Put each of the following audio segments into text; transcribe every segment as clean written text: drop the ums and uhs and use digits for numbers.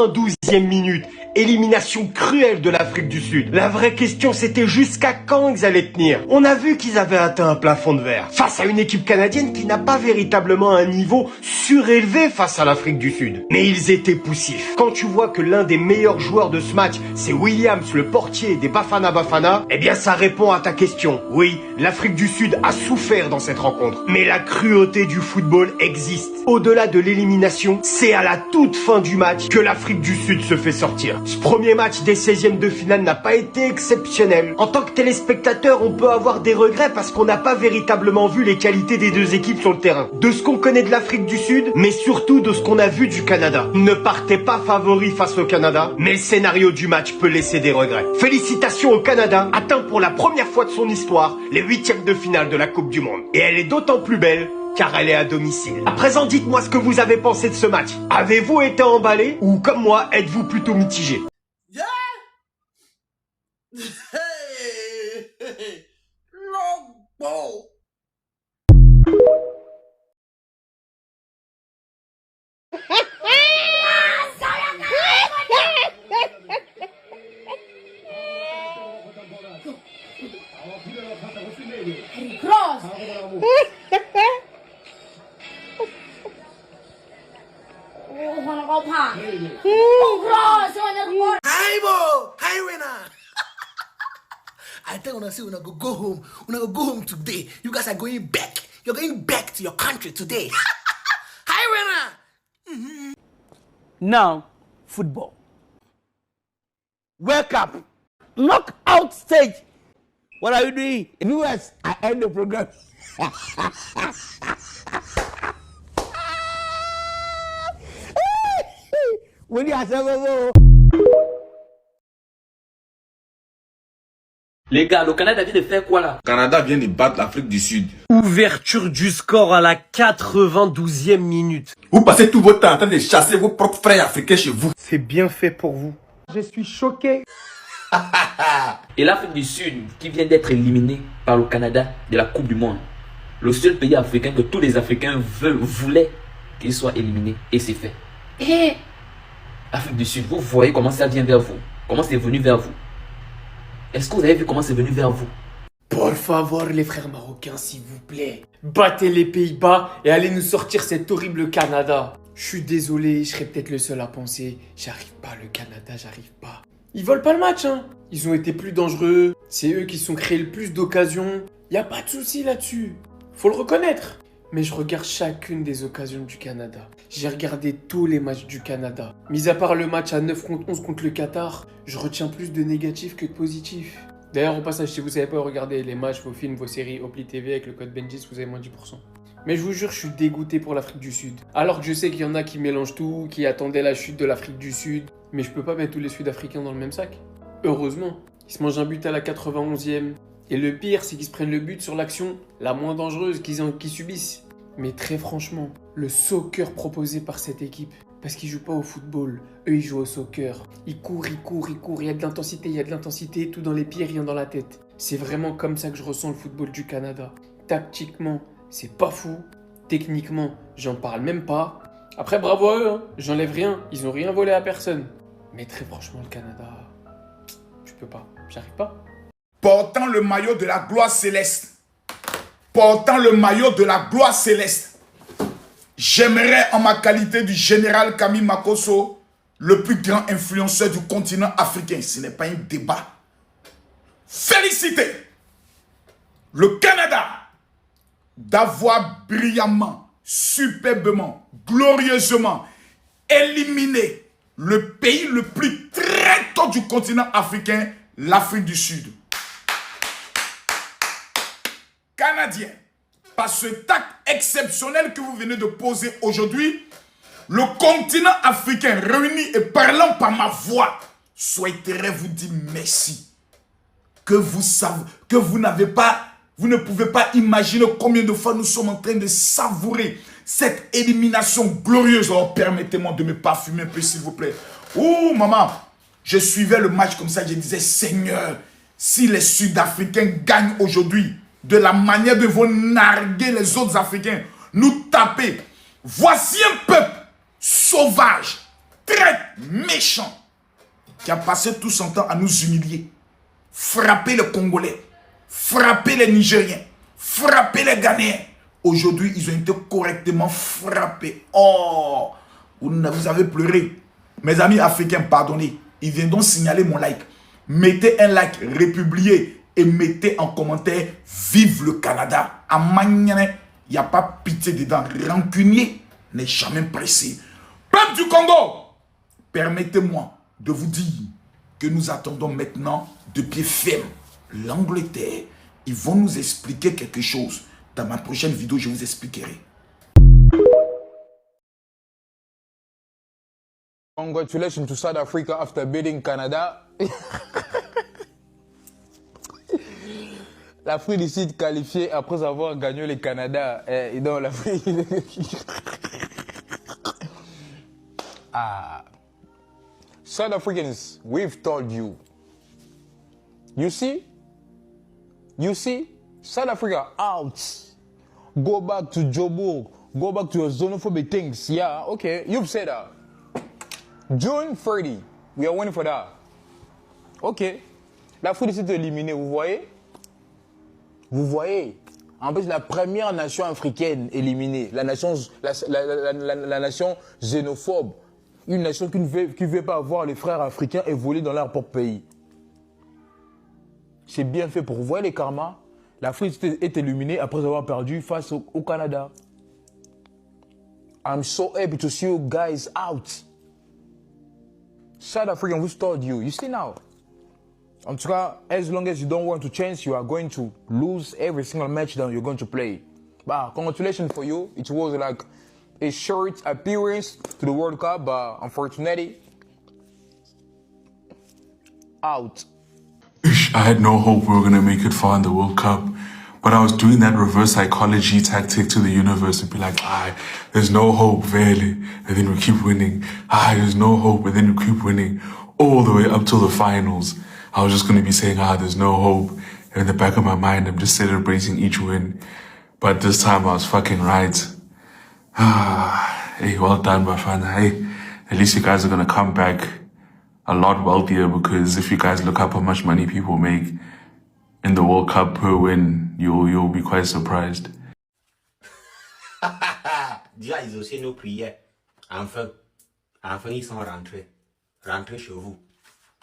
12e minute, élimination cruelle de l'Afrique du Sud. La vraie question c'était jusqu'à quand ils allaient tenir. On a vu qu'ils avaient atteint un plafond de verre face à une équipe canadienne qui n'a pas véritablement un niveau surélevé face à l'Afrique du Sud. Mais ils étaient poussifs. Quand tu vois que l'un des meilleurs joueurs de ce match c'est Williams, le portier des Bafana Bafana, eh bien ça répond à ta question. Oui, l'Afrique du Sud a souffert dans cette rencontre. Mais la cruauté du football existe. Au-delà de l'élimination, c'est à la toute fin du match que l'Afrique du Sud se fait sortir. Ce premier match des 16e de finale n'a pas été exceptionnel. En tant que téléspectateur, on peut avoir des regrets parce qu'on n'a pas véritablement vu les qualités des deux équipes sur le terrain. De ce qu'on connaît de l'Afrique du Sud, mais surtout de ce qu'on a vu du Canada. Ne partez pas favoris face au Canada, mais le scénario du match peut laisser des regrets. Félicitations au Canada, atteint pour la première fois de son histoire les 8e de finale de la Coupe du Monde. Et elle est d'autant plus belle car elle est à domicile. À présent, dites-moi ce que vous avez pensé de ce match. Avez-vous été emballé ou comme moi, êtes-vous plutôt mitigé? Yeah! Hey! Hey! Long ball! Cross! Hi, bo! Hi, winner! I tell you, say, go home. Go home today. You guys are going back. You're going back to your country today. Hi, winner! Now, football. World Cup. Knockout stage. What are you doing? In the US, I end the program. When you are Les gars, le Canada vient de faire quoi là? Le Canada vient de battre l'Afrique du Sud. Ouverture du score à la 92e minute. Vous passez tout votre temps en train de chasser vos propres frères africains chez vous. C'est bien fait pour vous. Je suis choqué. Et l'Afrique du Sud qui vient d'être éliminée par le Canada de la Coupe du Monde. Le seul pays africain que tous les Africains voulaient qu'il soit éliminé. Et c'est fait. Et l'Afrique du Sud, vous voyez comment ça vient vers vous. Comment c'est venu vers vous. Est-ce que vous avez vu comment c'est venu vers vous? Por favor, les frères marocains, s'il vous plaît. Battez les Pays-Bas et allez nous sortir cet horrible Canada. Je suis désolé, je serai peut-être le seul à penser. J'arrive pas, le Canada, j'arrive pas. Ils volent pas le match, hein. Ils ont été plus dangereux. C'est eux qui se sont créés le plus d'occasions. Y a pas de souci là-dessus. Faut le reconnaître. Mais je regarde chacune des occasions du Canada. J'ai regardé tous les matchs du Canada. Mis à part le match à 9 contre 11 contre le Qatar, je retiens plus de négatifs que de positifs. D'ailleurs, au passage, si vous savez pas regarder les matchs, vos films, vos séries, Opli TV avec le code Benjis, vous avez moins 10%. Mais je vous jure, je suis dégoûté pour l'Afrique du Sud. Alors que je sais qu'il y en a qui mélangent tout, qui attendaient la chute de l'Afrique du Sud. Mais je peux pas mettre tous les Sud-Africains dans le même sac. Heureusement, ils se mangent un but à la 91e. Et le pire, c'est qu'ils se prennent le but sur l'action la moins dangereuse qu'ils subissent. Mais très franchement, le soccer proposé par cette équipe, parce qu'ils jouent pas au football, eux ils jouent au soccer. Ils courent, il y a de l'intensité, tout dans les pieds, rien dans la tête. C'est vraiment comme ça que je ressens le football du Canada. Tactiquement, c'est pas fou. Techniquement, j'en parle même pas. Après, bravo à eux, hein. J'enlève rien, ils ont rien volé à personne. Mais très franchement, le Canada, je peux pas, j'arrive pas. Portant le maillot de la gloire céleste. Portant le maillot de la gloire céleste. J'aimerais, en ma qualité du général Camille Makosso, le plus grand influenceur du continent africain, ce n'est pas un débat, féliciter le Canada d'avoir brillamment, superbement, glorieusement éliminé le pays le plus traître du continent africain, l'Afrique du Sud. Canadiens, par ce acte exceptionnel que vous venez de poser aujourd'hui, le continent africain réuni et parlant par ma voix souhaiterait vous dire merci. Que vous savez, que vous ne pouvez pas imaginer combien de fois nous sommes en train de savourer cette élimination glorieuse. Oh, permettez-moi de me parfumer un peu, s'il vous plaît. Oh, maman, je suivais le match comme ça, je disais, Seigneur, si les Sud-Africains gagnent aujourd'hui, de la manière de vous narguer les autres Africains, nous taper. Voici un peuple sauvage, traître, méchant, qui a passé tout son temps à nous humilier, frapper les Congolais, frapper les Nigériens, frapper les Ghanéens. Aujourd'hui, ils ont été correctement frappés. Oh, vous avez pleuré. Mes amis africains, pardonnez. Ils viennent donc signaler mon like. Mettez un like, republiez et mettez en commentaire « Vive le Canada ». À Magnane, il n'y a pas pitié dedans. Rancunier n'est jamais pressé. Peuple du Congo, permettez-moi de vous dire que nous attendons maintenant de pied ferme l'Angleterre. Ils vont nous expliquer quelque chose. Dans ma prochaine vidéo, je vous expliquerai. Congratulations to South Africa after beating Canada. L'Afrique du Sud qualifiée après avoir gagné le Canada. Et donc l'Afrique... South Africans, we've told you. You see? South Africa out. Go back to Joburg. Go back to your xenophobic things. Yeah, okay, you've said that. June 30, we are waiting for that. Ok. L'Afrique du Sud est éliminée, vous voyez? Vous voyez? En plus, la première nation africaine éliminée, la nation xénophobe, une nation qui ne veut pas voir les frères africains évoluer dans leur propre pays. C'est bien fait pour vous. Vous voyez les karmas? L'Afrique est éliminée après avoir perdu face au Canada. I'm so happy to see you guys out. South African, we told you. You see now? En tout cas, as long as you don't want to change, you are going to lose every single match that you're going to play. But congratulations for you. It was like a short appearance to the World Cup, but unfortunately, out. I had no hope we were going to make it far in the World Cup. But I was doing that reverse psychology tactic to the universe and be like, there's no hope, really. And then we keep winning. There's no hope. And then we keep winning all the way up till the finals. I was just going to be saying, there's no hope. And in the back of my mind, I'm just celebrating each win. But this time I was fucking right. Hey, well done, Bafana. Hey, at least you guys are going to come back a lot wealthier, because if you guys look up how much money people make in the World Cup per win, you'll be quite surprised. Déjà, ils ont aussi nos prières. Enfin, ils sont rentrés. Rentrés chez vous.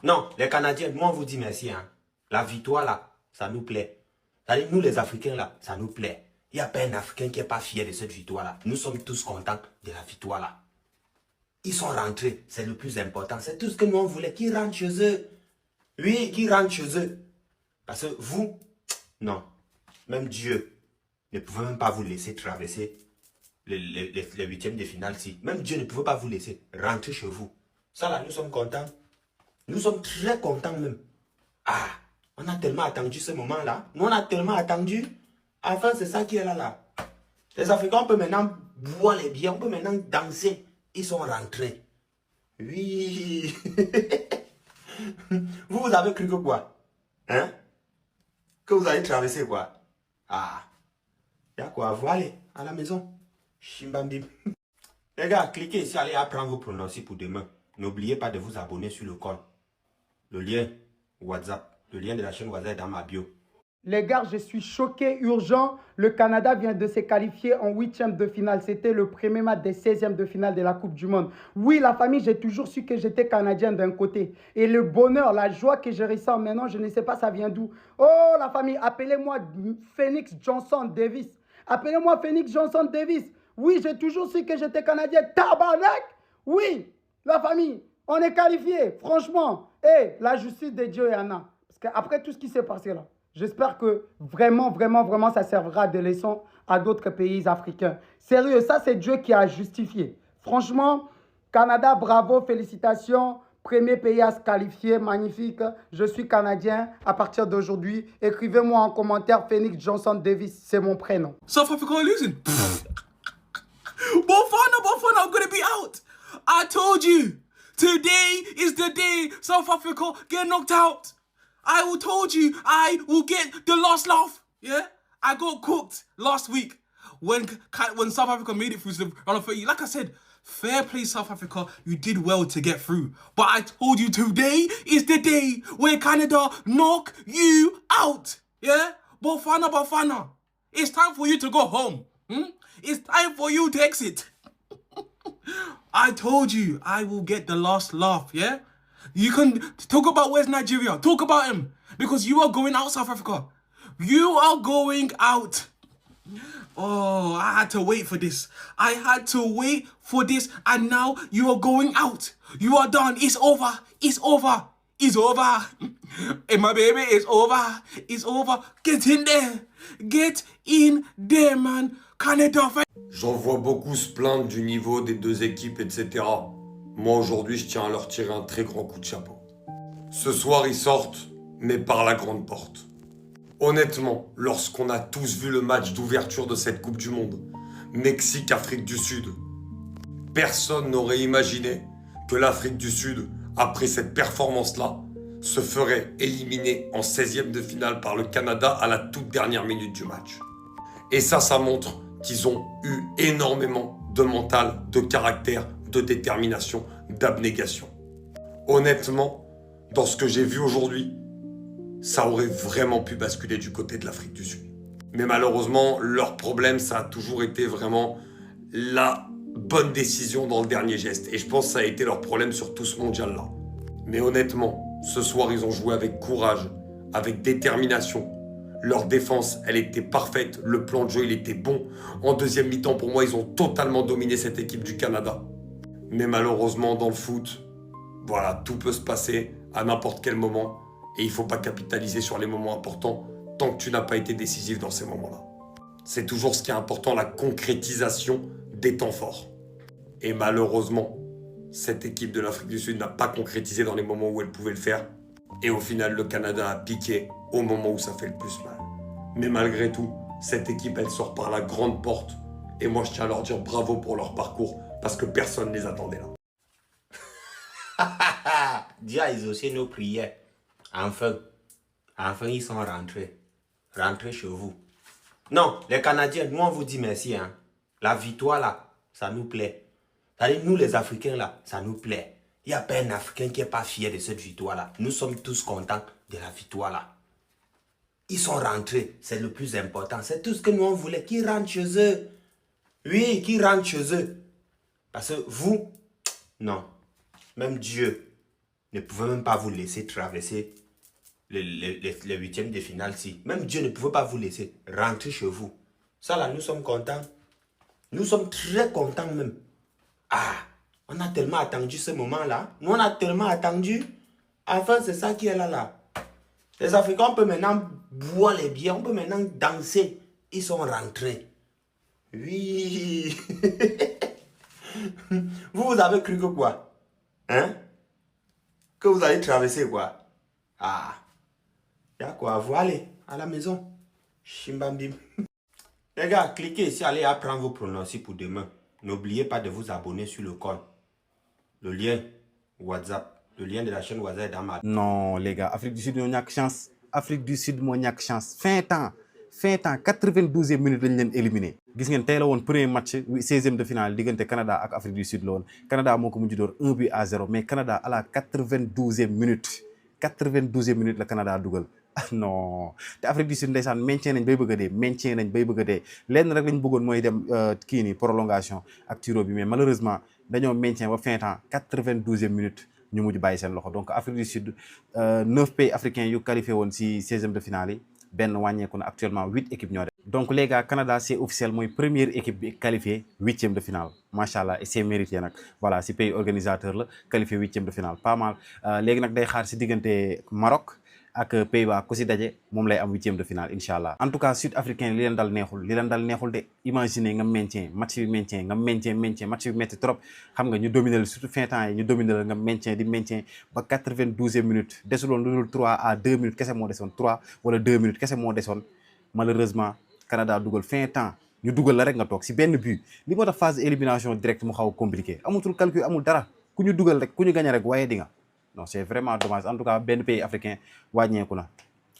Non, les Canadiens, nous on vous dit merci. Hein. La victoire là, ça nous plaît. C'est-à-dire, nous les Africains là, ça nous plaît. Il n'y a pas un Africain qui n'est pas fier de cette victoire là. Nous sommes tous contents de la victoire là. Ils sont rentrés, c'est le plus important. C'est tout ce que nous on voulait, qu'ils rentrent chez eux. Oui, qu'ils rentrent chez eux. Parce que vous, non. Même Dieu ne pouvait même pas vous laisser traverser les huitièmes de finale. Si. Même Dieu ne pouvait pas vous laisser rentrer chez vous. Ça là, nous sommes contents. Nous sommes très contents même. On a tellement attendu ce moment-là. Nous, on a tellement attendu. Enfin, c'est ça qui est là. Les Africains, on peut maintenant boire les bières, on peut maintenant danser. Ils sont rentrés. Oui. Vous avez cru que quoi? Hein? Que vous allez traverser quoi? Y'a quoi? Vous allez à la maison. Chimbambim. Les gars, cliquez ici, allez apprendre vos prononcés pour demain. N'oubliez pas de vous abonner sur le col. Le lien WhatsApp, le lien de la chaîne WhatsApp est dans ma bio. Les gars, je suis choqué, urgent. Le Canada vient de se qualifier en 8e de finale. C'était le premier match des 16e de finale de la Coupe du Monde. Oui, la famille, j'ai toujours su que j'étais Canadien d'un côté. Et le bonheur, la joie que je ressens maintenant, je ne sais pas ça vient d'où. Oh, la famille, appelez-moi Phoenix Johnson Davis. Appelez-moi Phoenix Johnson Davis. Oui, j'ai toujours su que j'étais Canadien. Tabarnak! Oui, la famille, on est qualifié. Franchement, la justice de Dieu, il y en a. Parce qu'après tout ce qui s'est passé là, j'espère que vraiment, ça servira de leçon à d'autres pays africains. Sérieux, ça c'est Dieu qui a justifié. Franchement, Canada, bravo, félicitations. Premier pays à se qualifier, magnifique. Je suis Canadien à partir d'aujourd'hui. Écrivez-moi en commentaire Phoenix Johnson Davis, c'est mon prénom. South Africa are losing. Bafana, I'm going to be out. I told you. Today is the day South Africa get knocked out. I told you I will get the last laugh. Yeah, I got cooked last week when South Africa made it through to the round of 30. Like I said, Fair play, South Africa. You did well to get through. But I told you today is the day where Canada knock you out. Yeah? Bafana. It's time for you to go home. It's time for you to exit. I told you I will get the last laugh, yeah? You can talk about where's Nigeria. Talk about him. Because you are going out, South Africa. You are going out. Oh, I had to wait for this. I had to wait for this. And now you are going out. You are done. It's over. It's over. It's over. And my baby, it's over. It's over. Get in there. Get in there, man. Canada. J'en vois beaucoup se plaindre du niveau des deux équipes, etc. Moi, aujourd'hui, je tiens à leur tirer un très grand coup de chapeau. Ce soir, ils sortent, mais par la grande porte. Honnêtement, lorsqu'on a tous vu le match d'ouverture de cette Coupe du Monde, Mexique-Afrique du Sud, personne n'aurait imaginé que l'Afrique du Sud, après cette performance-là, se ferait éliminer en 16e de finale par le Canada à la toute dernière minute du match. Et ça montre qu'ils ont eu énormément de mental, de caractère, de détermination, d'abnégation. Honnêtement, dans ce que j'ai vu aujourd'hui, ça aurait vraiment pu basculer du côté de l'Afrique du Sud. Mais malheureusement, leur problème, ça a toujours été vraiment la bonne décision dans le dernier geste. Et je pense que ça a été leur problème sur tout ce mondial-là. Mais honnêtement, ce soir, ils ont joué avec courage, avec détermination. Leur défense, elle était parfaite. Le plan de jeu, il était bon. En deuxième mi-temps, pour moi, ils ont totalement dominé cette équipe du Canada. Mais malheureusement, dans le foot, voilà, tout peut se passer à n'importe quel moment. Et il ne faut pas capitaliser sur les moments importants tant que tu n'as pas été décisif dans ces moments-là. C'est toujours ce qui est important, la concrétisation des temps forts. Et malheureusement, cette équipe de l'Afrique du Sud n'a pas concrétisé dans les moments où elle pouvait le faire. Et au final, le Canada a piqué au moment où ça fait le plus mal. Mais malgré tout, cette équipe, elle sort par la grande porte. Et moi, je tiens à leur dire bravo pour leur parcours, parce que personne ne les attendait là. Dieu a exaucé nos prières. Enfin, ils sont rentrés. Rentrez chez vous. Non, les Canadiens, nous, on vous dit merci. Hein. La victoire, là, ça nous plaît. C'est-à-dire, nous, les Africains, là, ça nous plaît. Il n'y a pas un Africain qui n'est pas fier de cette victoire-là. Nous sommes tous contents de la victoire-là. Ils sont rentrés. C'est le plus important. C'est tout ce que nous, on voulait. Qu'ils rentrent chez eux. Oui, qu'ils rentrent chez eux. Parce que vous, non. Même Dieu ne pouvait même pas vous laisser traverser les huitièmes de finale. Si. Même Dieu ne pouvait pas vous laisser rentrer chez vous. Ça là, nous sommes contents. Nous sommes très contents même. Ah, on a tellement attendu ce moment-là. Nous, on a tellement attendu. Enfin, c'est ça qui est là. Les Africains, on peut maintenant boire les bières. On peut maintenant danser. Ils sont rentrés. Oui. Vous avez cru que quoi? Hein? Que vous allez traverser quoi? Ah. Y'a quoi? Vous allez à la maison. Chimbambim. Les gars, cliquez ici, allez apprendre vos pronostics pour demain. N'oubliez pas de vous abonner sur le compte. Le lien WhatsApp, le lien de la chaîne WhatsApp est dans ma... Non, les gars, Afrique du Sud, il n'y a que chance. Afrique du Sud, il n'y a que chance. Fin temps, 92e minute, ils l'ont éliminé. Vous voyez, c'est le premier match, 16e de finale, entre Canada et Afrique du Sud. Le Canada a 1-0, mais Canada à la 92e minute. 92e minute, le Canada a doublé. Non, l'Afrique du Sud ndeysaan maintien nañ bay bëgg a dee maintien nañ bay bëgg a dee lenn rek lañ bëggoon mooy dem kii nii prolongation ak tiro bi mais malheureusement dañoo maintien ba fin temps 92e minute ñu mujj bàyyi seen loxo donc Afrique du Sud 9 pays africains yu qualifié woon si 16e de finale yi benn wàññeeku na actuellement 8 équipes ñoo def donc les gars Canada c'est officiel mooy première équipe bi qualifiée 8e de finale machallah et c'est mérité nag voilà si pays organisateur la qualifié 8e de finale pas mal léegi nag day xaar si diggante Maroc ak Pays-Bas ku si daje moom lay am 8e de finale inshallah en tout cas sud africain li leen dal neexul de imaginer nga maintien match bi maintien nga maintien match bi metti trop xam nga ñu dominer surtout fin temps yi ñu dominer nga maintien di maintien ba 92e minute desuloon lu dul 3 à 2 minutes kese moo desoon 3 wala 2 minutes kese moo desoon malheureusement Canada dugal fin temps ñu dugal la rek nga toog si benn but li moo tax phase élimination directe mu xaw compliqué amutul calcul amul dara ku ñu dugal rek ku ñu gagné rek waaye di nga non c'est vraiment dommage en tout cas benn pays africain wàññeeku na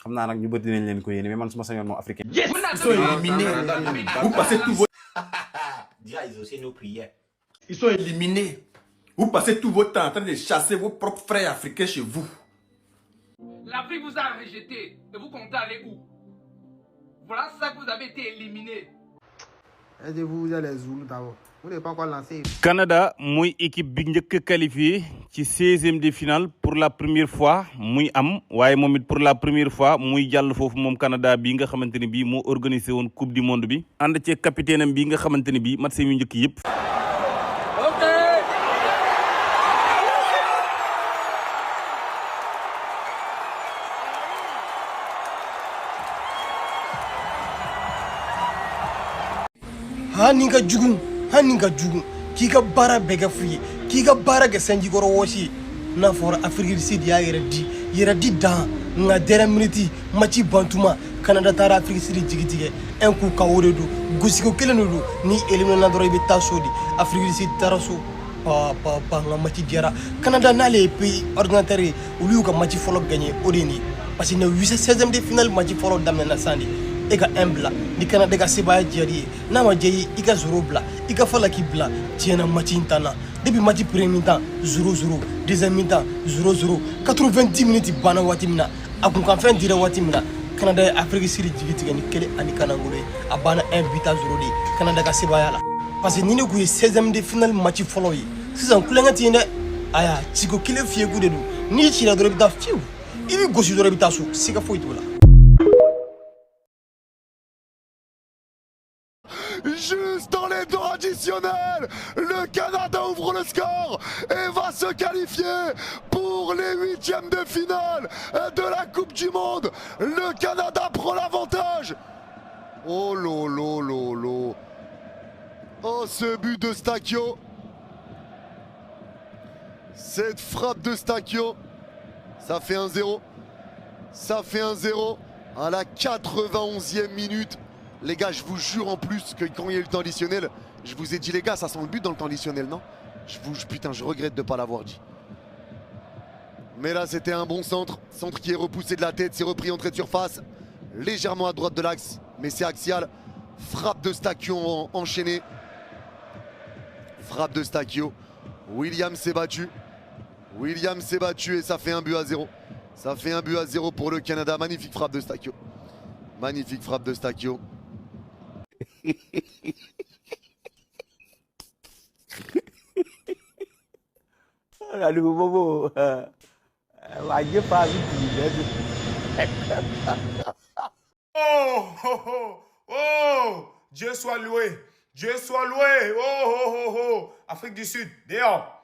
xam naa nag ñu bëri dinañ leen ko yéene mais man su ma sañoon moom africain. Yes, ils sont éliminés. Vous passez tout votre... Dieu a exaucé nos prières. Ils sont éliminés. Vous passez tout votre temps en train de chasser vos propres frères africains chez vous. L'Afrique vous a rejeté et vous comptez aller où? Voilà ça que vous avez été éliminé. Aidez-vous les Zoulous d'abord. Vous n'avez pas encore lancé. Canada muy équipe bi njëkk qualifié ci 16e de finale pour la première fois muy am waaye moom it pour la première fois muy jàll foofu moom Canada bi nga xamante ne bii moo organisé woon coupe du monde bi ànd ci capitaine am bi nga xamante ne bii match yu njëkk yëpp. Haninga jugun k'i ka baara bɛɛ kɛ fu ye k'i ka baara kɛ sanjikɔrɔ wɔsi ye n'a fɔra Afrique du Sud y'a yɛrɛ di dan nka dernière minute match bantuma Canada taara Afrique du Sud jigi tigɛ un coup KO de don gosiko kelen de don ni éliminer dɔrɔn i bɛ taa so de Afrique du Sud taara so nka match diyara Canada n'ale ye pays ordinateur ye olu y'u ka match fɔlɔ gagné o de ye nin ye parce que nin 16e de finale match fɔlɔ daminɛna san de e ka 1 bila ni Canada ka sebaya diyar'i ye n'a ma diya i ye i ka 0 bila i ka fala k'i bila tiɲɛna match in tan na depuis match premier mi-temps 0-0 deuxième mi-temps 0-0 90 minutes banna waati min na a kun kan fɛn dira waati min na Canada ye Afrique Sud jigi tigɛ ni 1 ani kanangolo ye a banna 1-0 de Canada ka sebaya la parce que ni ne kun ye 16e de finale match fɔlɔ ye sisan kulonkɛ ti yen dɛ aya ciko kelen fiyeku de don n'i cira dɔrɔn i bɛ taa fiyewu i bɛ gosi dɔrɔn i bɛ taa so siga foyi t'o la. Juste dans les temps additionnels, le Canada ouvre le score et va se qualifier pour les 8e de finale de la Coupe du Monde. Le Canada prend l'avantage. Oh lolo lolo. Oh ce but de Stakio. Cette frappe de Stakio. Ça fait 1-0. Ça fait 1-0 à la 91e minute. Les gars, je vous jure en plus que quand il y a eu le temps additionnel, je vous ai dit les gars, ça sent le but dans le temps additionnel, non? Putain, je regrette de ne pas l'avoir dit. Mais là, c'était un bon centre. Centre qui est repoussé de la tête, c'est repris entrée de surface. Légèrement à droite de l'axe, mais c'est axial. Frappe de Stakio enchaînée. Frappe de Stakio. William s'est battu. William s'est battu et ça fait 1-0. Ça fait 1-0 pour le Canada. Magnifique frappe de Stakio. Magnifique frappe de Stakio. Oh, Dieu soit loué. Dieu soit loué. Oh. Afrique du Sud, dehors.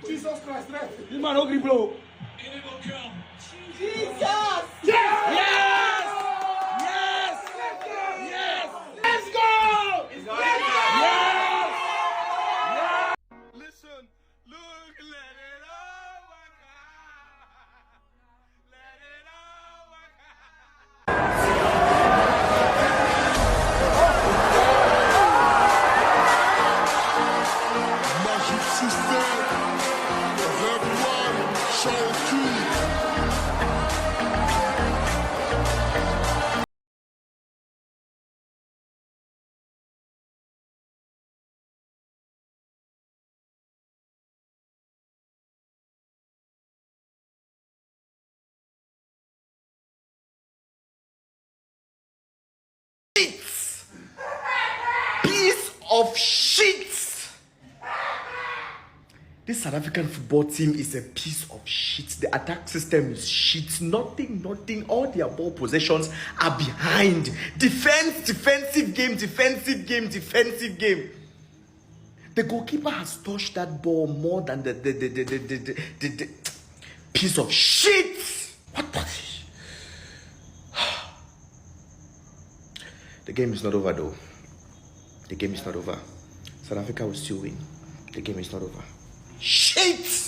Jesus Christ, This man don't blow. Jesus! Yes! Let's go! Yes! Listen, look, let it all work out. Let it all work Magic system. Everyone show Piece of shit. This South African football team is a piece of shit. The attack system is shit. Nothing. All their ball possessions are behind. Defensive game. The goalkeeper has touched that ball more than the piece of shit. What the? The game is not over though. The game is not over. South Africa will still win. The game is not over. Shit!